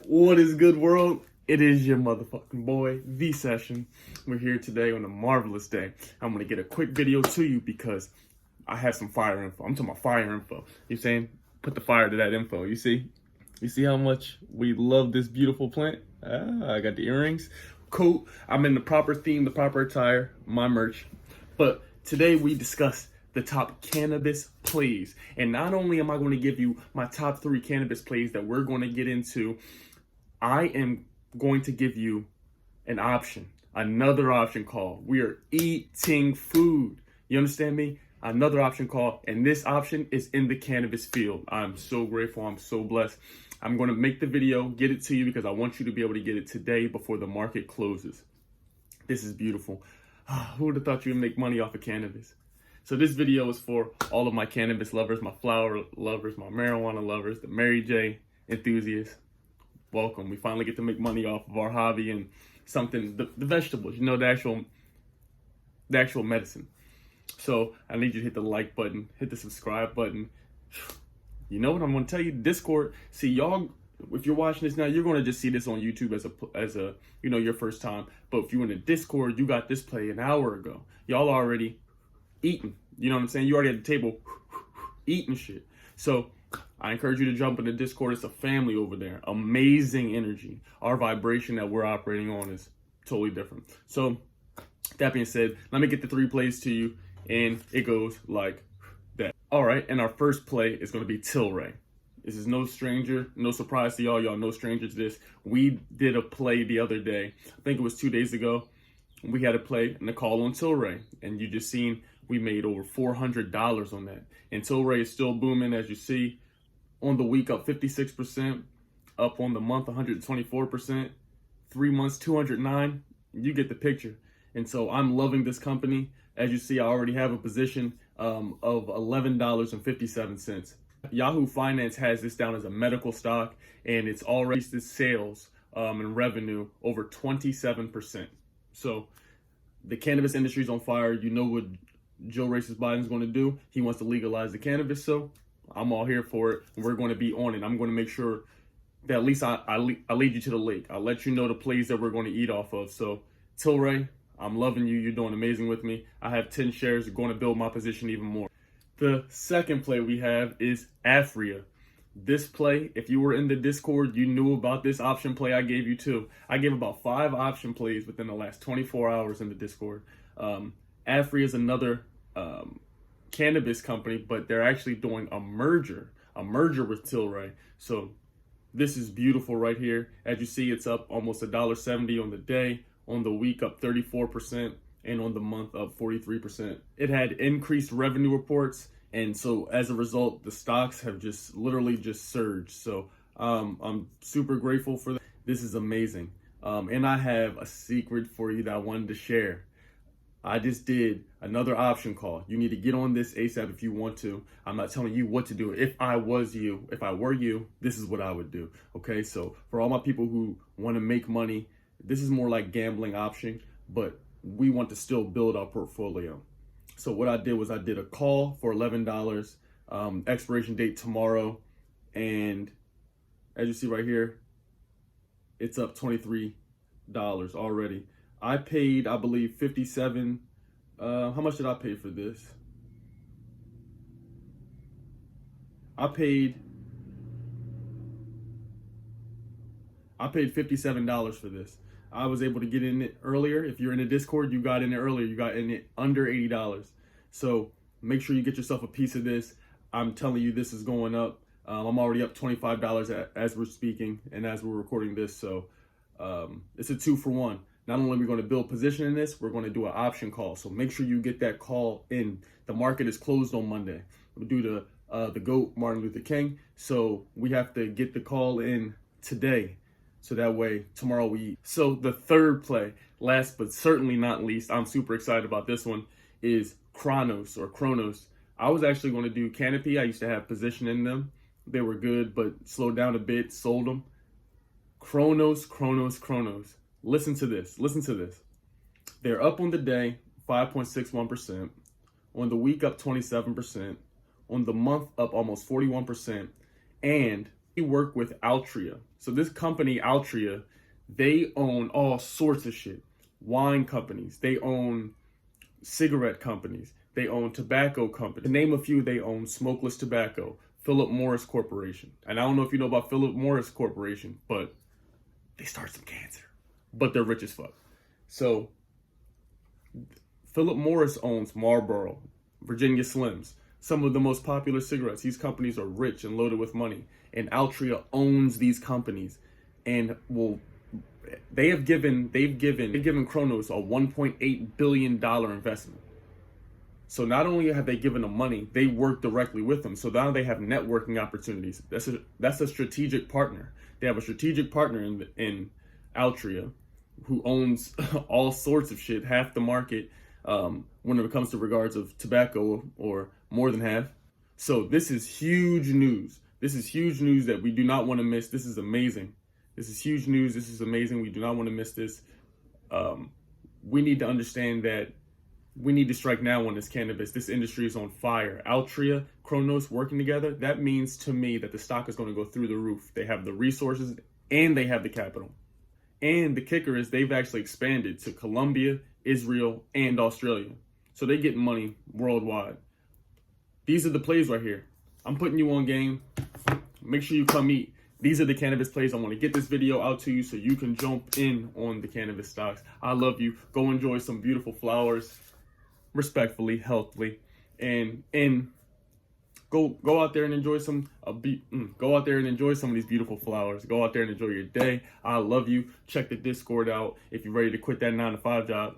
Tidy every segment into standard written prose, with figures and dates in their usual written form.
What is good, world? It is your motherfucking boy, The Session. We're here today on a marvelous day. I'm going to get a quick video to you because I have some fire info. I'm talking about fire info. You saying? Put the fire to that info. You see? You see how much we love this beautiful plant? I got the earrings. Cool. I'm in the proper theme, the proper attire, my merch. But today we discuss the top cannabis plays. And not only am I going to give you my top 3 cannabis plays that we're going to get into, I am going to give you an option, another option called we are eating food. You understand me? Another option called, and this option is in the cannabis field. I'm so grateful. I'm so blessed. I'm going to make the video, get it to you because I want you to be able to get it today before the market closes. This is beautiful. Who would have thought you would make money off of cannabis? So this video is for all of my cannabis lovers, my flower lovers, my marijuana lovers, the Mary J enthusiasts. Welcome. We finally get to make money off of our hobby and something, the vegetables, you know, the actual medicine. So I need you to hit the like button, hit the subscribe button. You know what I'm going to tell you? Discord. See, y'all, if you're watching this now, you're going to just see this on YouTube as a you know, your first time. But if you're in the Discord, you got this play an hour ago. Y'all already eating. You know what I'm saying? You already at the table eating shit. So I encourage you to jump in the Discord. It's a family over there. Amazing energy. Our vibration that we're operating on is totally different. So that being said, let me get the 3 plays to you, and it goes like that. All right, and our first play is going to be tlry. This is no stranger, no surprise to y'all. Y'all no stranger to this. We did a play the other day. I think it was 2 days ago. We had a play and a call on tlry, and you just seen we made over $400 on that. And tlry is still booming, as you see. On the week, up 56%. Up on the month, 124%. 3 months, 209. You get the picture. And so I'm loving this company. As you see, I already have a position of $11.57. Yahoo Finance has this down as a medical stock, and it's already increased its sales and revenue over 27%. So the cannabis industry is on fire. You know what Joe Racist Biden's going to do. He wants to legalize the cannabis. So I'm all here for it. We're going to be on it. I'm going to make sure that at least I lead you to the lake. I'll let you know the plays that we're going to eat off of. So tlry, I'm loving you. You're doing amazing with me. I have 10 shares. Going to build my position even more. The second play we have is apha. This play, if you were in the Discord, you knew about this option play I gave you too. I gave about 5 option plays within the last 24 hours in the Discord. Apha is another cannabis company, but they're actually doing a merger with tlry. So this is beautiful right here. As you see, it's up almost $1.70 on the day, on the week up 34%, and on the month up 43%. It had increased revenue reports, and so as a result, the stocks have just literally just surged. So I'm super grateful for that. This is amazing. And I have a secret for you that I wanted to share. I just did another option call. You need to get on this ASAP if you want to. I'm not telling you what to do. If I were you, this is what I would do. Okay, so for all my people who want to make money, this is more like gambling option, but we want to still build our portfolio. So what I did was I did a call for $11, expiration date tomorrow, and as you see right here, it's up $23 already. I paid, I believe, 57. How much did I pay for this? I paid $57 for this. I was able to get in it earlier. If you're in the Discord, you got in it earlier. You got in it under $80. So make sure you get yourself a piece of this. I'm telling you, this is going up. I'm already up $25 as we're speaking and as we're recording this. So it's a 2-for-1. Not only are we going to build position in this, we're going to do an option call. So make sure you get that call in. The market is closed on Monday due to the GOAT, Martin Luther King. So we have to get the call in today. So that way tomorrow we eat. So the third play, last but certainly not least, I'm super excited about this one, is Cronos. I was actually going to do Canopy. I used to have position in them. They were good, but slowed down a bit, sold them. Cronos. Listen to this. They're up on the day, 5.61%. On the week, up 27%. On the month, up almost 41%. And We work with 𝙈𝙬𝙀𝙀. So this company, 𝙈𝙬𝙀𝙀, they own all sorts of shit. Wine companies, they own cigarette companies, they own tobacco companies. To name a few, they own smokeless tobacco, Philip Morris Corporation. And I don't know if you know about Philip Morris Corporation, but they start some cancer. But they're rich as fuck. So Philip Morris owns Marlboro, Virginia Slims, some of the most popular cigarettes. These companies are rich and loaded with money. And 𝙈𝙬𝙀𝙀 owns these companies and they've given Cronos a $1.8 billion investment. So not only have they given them money, they work directly with them. So now they have networking opportunities. That's a strategic partner. They have a strategic partner in 𝙈𝙬𝙀𝙀, who owns all sorts of shit, half the market when it comes to regards of tobacco, or more than half. So this is huge news. This is huge news that we do not want to miss. This is amazing. This is huge news. This is amazing. We do not want to miss this. We need to understand that we need to strike now on this cannabis. This industry is on fire. 𝙈𝙬𝙀𝙀, Cronos working together, that means to me that the stock is going to go through the roof. They have the resources and they have the capital. And the kicker is they've actually expanded to Colombia, Israel, and Australia. So they get money worldwide. These are the plays right here. I'm putting you on game. Make sure you come eat. These are the cannabis plays. I want to get this video out to you so you can jump in on the cannabis stocks. I love you. Go enjoy some beautiful flowers, respectfully, healthily, and go out there and enjoy some go out there and enjoy some of these beautiful flowers. Go out there and enjoy your day. I love you. Check the Discord out if you're ready to quit that 9-to-5 job.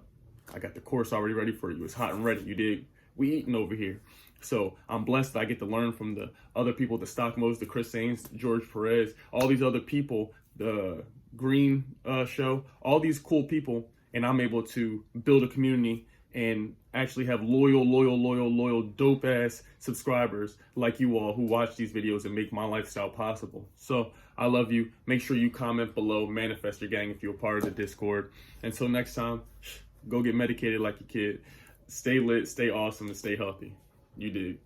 I got the course already ready for you. It's hot and ready. You dig? We eating over here. So I'm blessed that I get to learn from the other people, the Stock Modes, the Chris Saints, George Perez, all these other people, the Green Show, all these cool people, and I'm able to build a community and actually have loyal, dope-ass subscribers like you all who watch these videos and make my lifestyle possible. So I love you. Make sure you comment below, manifest your gang if you're a part of the Discord. Until next time, go get medicated like a kid. Stay lit, stay awesome, and stay healthy. You dig.